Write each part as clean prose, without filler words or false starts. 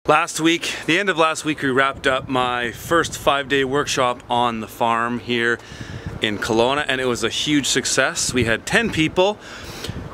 Last week, the end of last week, we wrapped up my first 5-day workshop on the farm here in Kelowna, and it was a huge success. We had 10 people,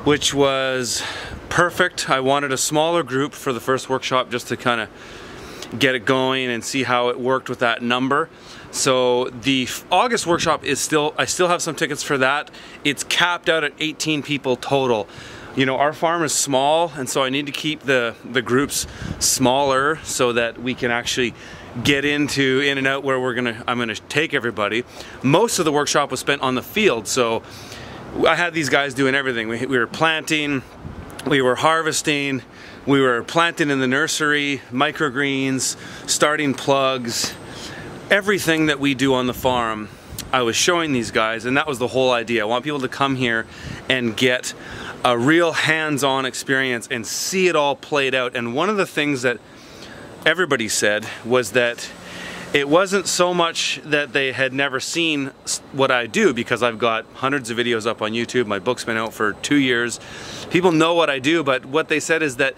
which was perfect. I wanted a smaller group for the first workshop just to kind of get it going and see how it worked with that number. So the August workshop is I still have some tickets for that. It's capped out at 18 people total. You know, our farm is small, and so I need to keep the groups smaller so that we can actually get in and out where I'm gonna take everybody. Most of the workshop was spent on the field, so I had these guys doing everything. We were planting, we were harvesting, we were planting in the nursery, microgreens, starting plugs, everything that we do on the farm. I was showing these guys, and that was the whole idea. I want people to come here and get a real hands-on experience and see it all played out. And one of the things that everybody said was that it wasn't so much that they had never seen what I do, because I've got hundreds of videos up on YouTube. My book's been out for 2 years. People know what I do, but what they said is that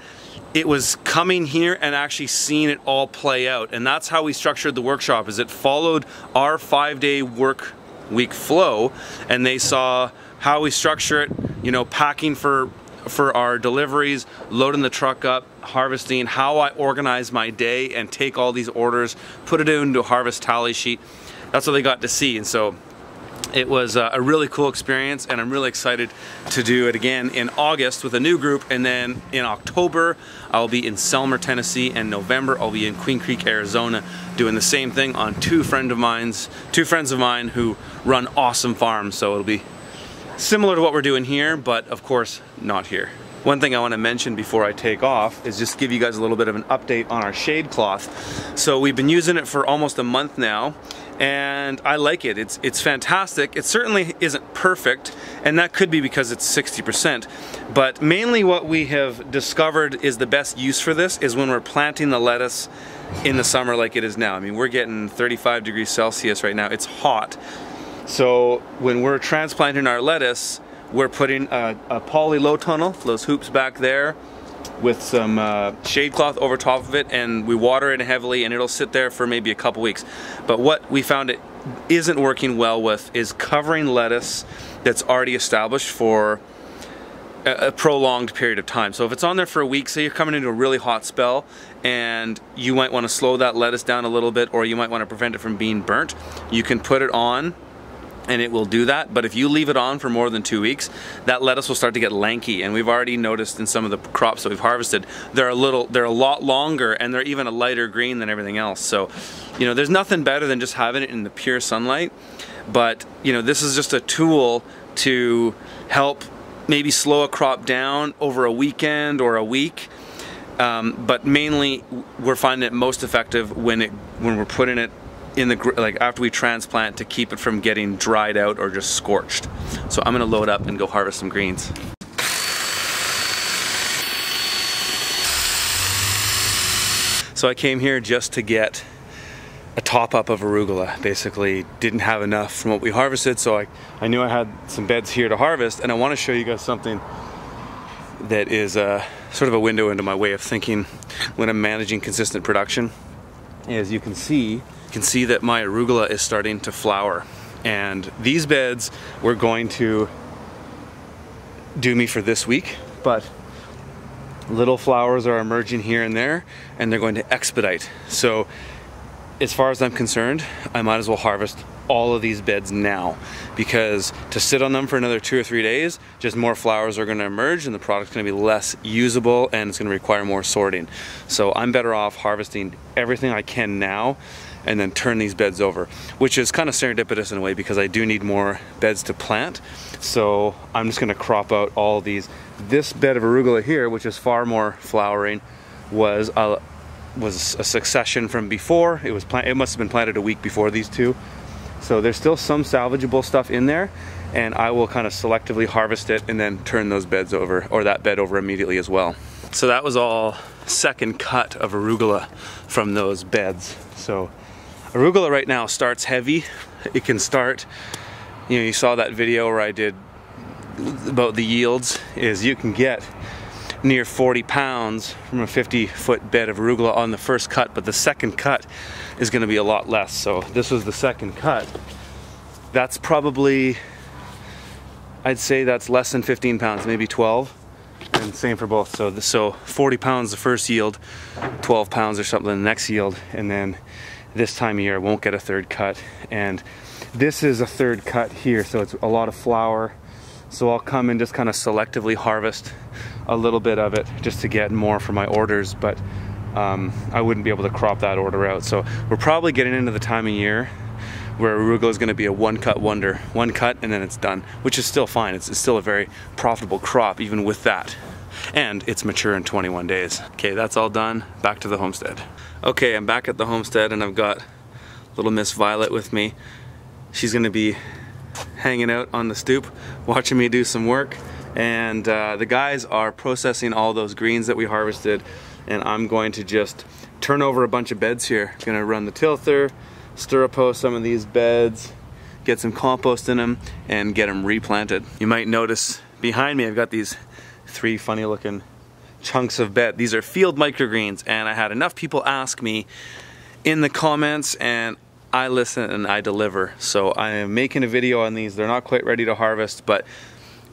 it was coming here and actually seeing it all play out. And that's how we structured the workshop, is it followed our 5-day work week flow, and they saw how we structure it, you know, packing for our deliveries, loading the truck up, harvesting, how I organize my day and take all these orders, put it into a harvest tally sheet. That's what they got to see. And so it was a really cool experience, and I'm really excited to do it again in August with a new group. And then in October, I'll be in Selmer, Tennessee, and November, I'll be in Queen Creek, Arizona, doing the same thing on two friends of mine who run awesome farms. So it'll be similar to what we're doing here, but of course not here. One thing I want to mention before I take off is just give you guys a little bit of an update on our shade cloth. So we've been using it for almost a month now, and I like it. It's fantastic. It certainly isn't perfect, and that could be because it's 60%. But mainly what we have discovered is the best use for this is when we're planting the lettuce in the summer like it is now. I mean, we're getting 35 degrees Celsius right now. It's hot. So when we're transplanting our lettuce, we're putting a poly low tunnel, those hoops back there, with some shade cloth over top of it, and we water it heavily, and it'll sit there for maybe a couple weeks. But what we found it isn't working well with is covering lettuce that's already established for a prolonged period of time. So if it's on there for a week, say you're coming into a really hot spell, and you might want to slow that lettuce down a little bit, or you might want to prevent it from being burnt, you can put it on and it will do that. But if you leave it on for more than 2 weeks, that lettuce will start to get lanky. And we've already noticed in some of the crops that we've harvested, they're a lot longer, and they're even a lighter green than everything else. So, you know, there's nothing better than just having it in the pure sunlight. But, you know, this is just a tool to help maybe slow a crop down over a weekend or a week. But mainly, we're finding it most effective when we're putting it in the, after we transplant, to keep it from getting dried out or just scorched. So I'm gonna load up and go harvest some greens. So I came here just to get a top up of arugula. Basically didn't have enough from what we harvested, so I knew I had some beds here to harvest, and I want to show you guys something that is sort of a window into my way of thinking when I'm managing consistent production. As you can see that my arugula is starting to flower, and these beds were going to do me for this week, but little flowers are emerging here and there, and they're going to expedite. So as far as I'm concerned, I might as well harvest all of these beds now, because to sit on them for another 2 or 3 days, just more flowers are going to emerge, and the product's going to be less usable, and it's going to require more sorting. So I'm better off harvesting everything I can now and then turn these beds over, which is kind of serendipitous in a way, because I do need more beds to plant. So I'm just going to crop out all these. This bed of arugula here, which is far more flowering, was a succession from before. It must have been planted a week before these two. So there's still some salvageable stuff in there, and I will kind of selectively harvest it and then turn those beds over, or that bed over, immediately as well. So that was all second cut of arugula from those beds. So arugula right now starts heavy. It can start, you know, you saw that video where I did about the yields, is you can get near 40 pounds from a 50-foot bed of arugula on the first cut, but the second cut is going to be a lot less. So this was the second cut. That's probably, I'd say that's less than 15 pounds, maybe 12. And same for both. So 40 pounds the first yield, 12 pounds or something the next yield, and then this time of year I won't get a third cut. And this is a third cut here, so it's a lot of flower. So I'll come and just kind of selectively harvest a little bit of it just to get more for my orders, but I wouldn't be able to crop that order out. So we're probably getting into the time of year where arugula is going to be a one-cut wonder. One cut and then it's done, which is still fine. It's still a very profitable crop even with that. And it's mature in 21 days. Okay, that's all done. Back to the homestead. Okay, I'm back at the homestead and I've got little Miss Violet with me. She's going to be hanging out on the stoop, watching me do some work. And the guys are processing all those greens that we harvested, and I'm going to just turn over a bunch of beds here. I'm gonna run the tilther, stir-a-po some of these beds, get some compost in them, and get them replanted. You might notice behind me I've got these 3 funny looking chunks of bed. These are field microgreens, and I had enough people ask me in the comments, and I listen and I deliver. So I am making a video on these. They're not quite ready to harvest, but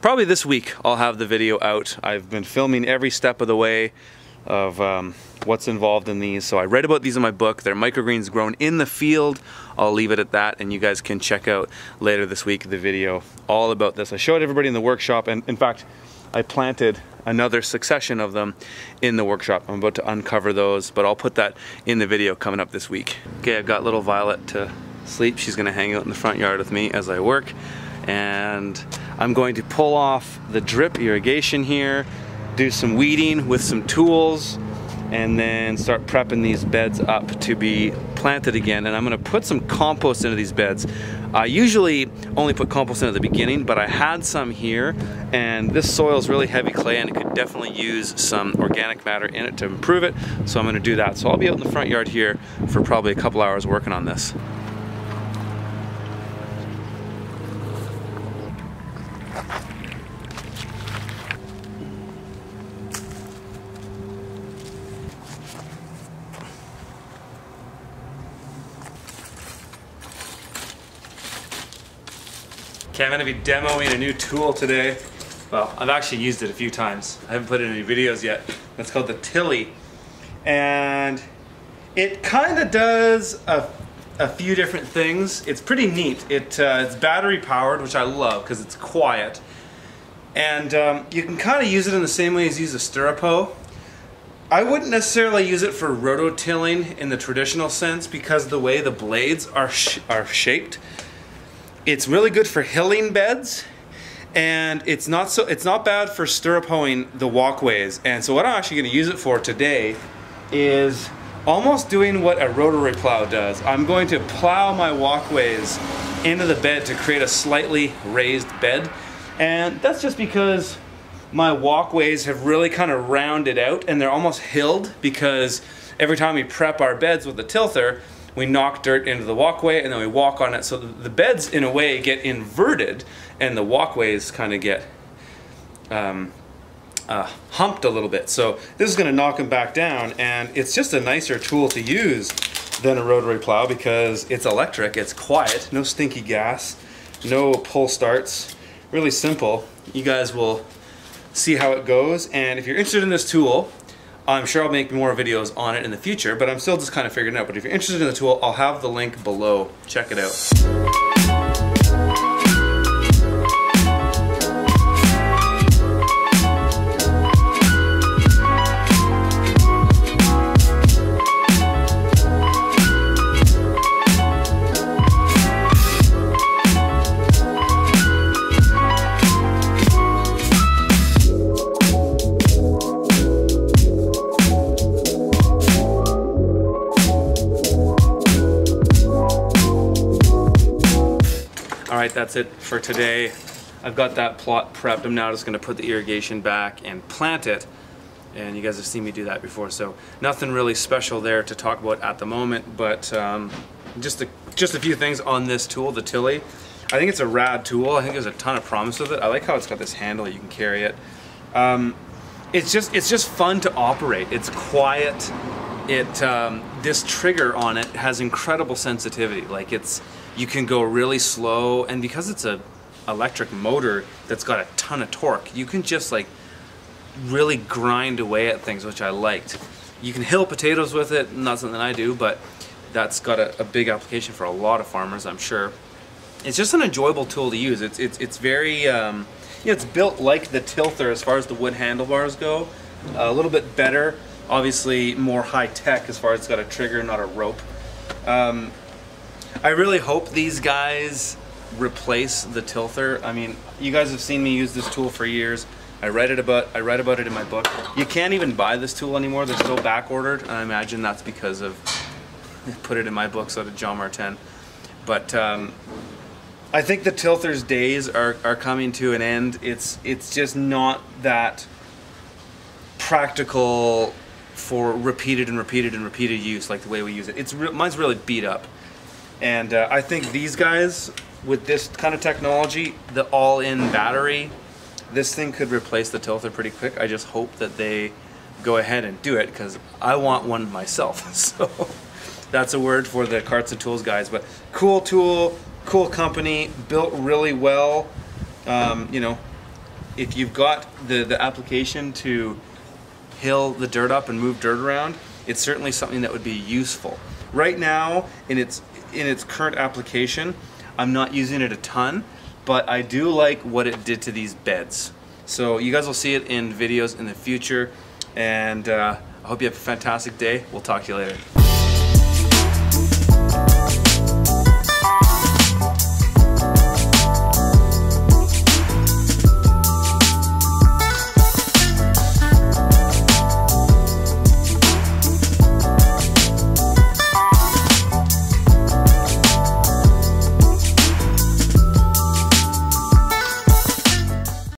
probably this week I'll have the video out. I've been filming every step of the way of what's involved in these. So I read about these in my book. They're microgreens grown in the field. I'll leave it at that, and you guys can check out later this week the video all about this. I showed everybody in the workshop, and in fact I planted another succession of them in the workshop. I'm about to uncover those, but I'll put that in the video coming up this week. Okay, I've got little Violet to sleep. She's gonna hang out in the front yard with me as I work, and I'm going to pull off the drip irrigation here, do some weeding with some tools, and then start prepping these beds up to be planted again. And I'm gonna put some compost into these beds. I usually only put compost in at the beginning, but I had some here, and this soil is really heavy clay and it could definitely use some organic matter in it to improve it, so I'm gonna do that. So I'll be out in the front yard here for probably a couple hours working on this. Okay, I'm going to be demoing a new tool today. Well, I've actually used it a few times. I haven't put it in any videos yet. It's called the Tilly. And it kind of does a few different things. It's pretty neat. It's battery powered, which I love because it's quiet. And you can kind of use it in the same way as you use a stir-a-po. I wouldn't necessarily use it for rototilling in the traditional sense because of the way the blades are shaped. It's really good for hilling beds, and it's not bad for stir-a-poing the walkways. And so what I'm actually going to use it for today is almost doing what a rotary plow does. I'm going to plow my walkways into the bed to create a slightly raised bed, and that's just because my walkways have really kind of rounded out and they're almost hilled, because every time we prep our beds with the tilther, we knock dirt into the walkway and then we walk on it, so the beds in a way get inverted and the walkways kind of get humped a little bit. So this is going to knock them back down, and it's just a nicer tool to use than a rotary plow because it's electric, it's quiet, no stinky gas, no pull starts, really simple. You guys will see how it goes, and if you're interested in this tool, I'm sure I'll make more videos on it in the future, but I'm still just kind of figuring it out. But if you're interested in the tool, I'll have the link below. Check it out. Alright, that's it for today. I've got that plot prepped. I'm now just going to put the irrigation back and plant it. And you guys have seen me do that before, so nothing really special there to talk about at the moment, but just a few things on this tool, the Tilly. I think it's a rad tool. I think there's a ton of promise with it. I like how it's got this handle, you can carry it. it's just fun to operate. It's quiet. This trigger on it has incredible sensitivity. Like you can go really slow, and because it's a electric motor that's got a ton of torque, you can just like really grind away at things, which I liked. You can hill potatoes with it, not something I do, but that's got a big application for a lot of farmers, I'm sure. It's just an enjoyable tool to use. It's very, it's built like the tilther as far as the wood handlebars go. A little bit better, obviously more high tech as far as it's got a trigger, not a rope. I really hope these guys replace the tilther. I mean, you guys have seen me use this tool for years. I write about it in my book. You can't even buy this tool anymore. They're still back ordered, and I imagine that's because of put it in my book, so did John Martin. But I think the tilther's days are coming to an end. It's just not that practical for repeated and repeated and repeated use like the way we use it. Mine's really beat up, and I think these guys with this kind of technology, the all-in battery, this thing could replace the tilther pretty quick. I just hope that they go ahead and do it, because I want one myself. So that's a word for the Carts and Tools guys. But cool tool, cool company, built really well. You know, if you've got the application to hill the dirt up and move dirt around, it's certainly something that would be useful. Right now, in its current application, I'm not using it a ton, but I do like what it did to these beds. So you guys will see it in videos in the future, and I hope you have a fantastic day. We'll talk to you later.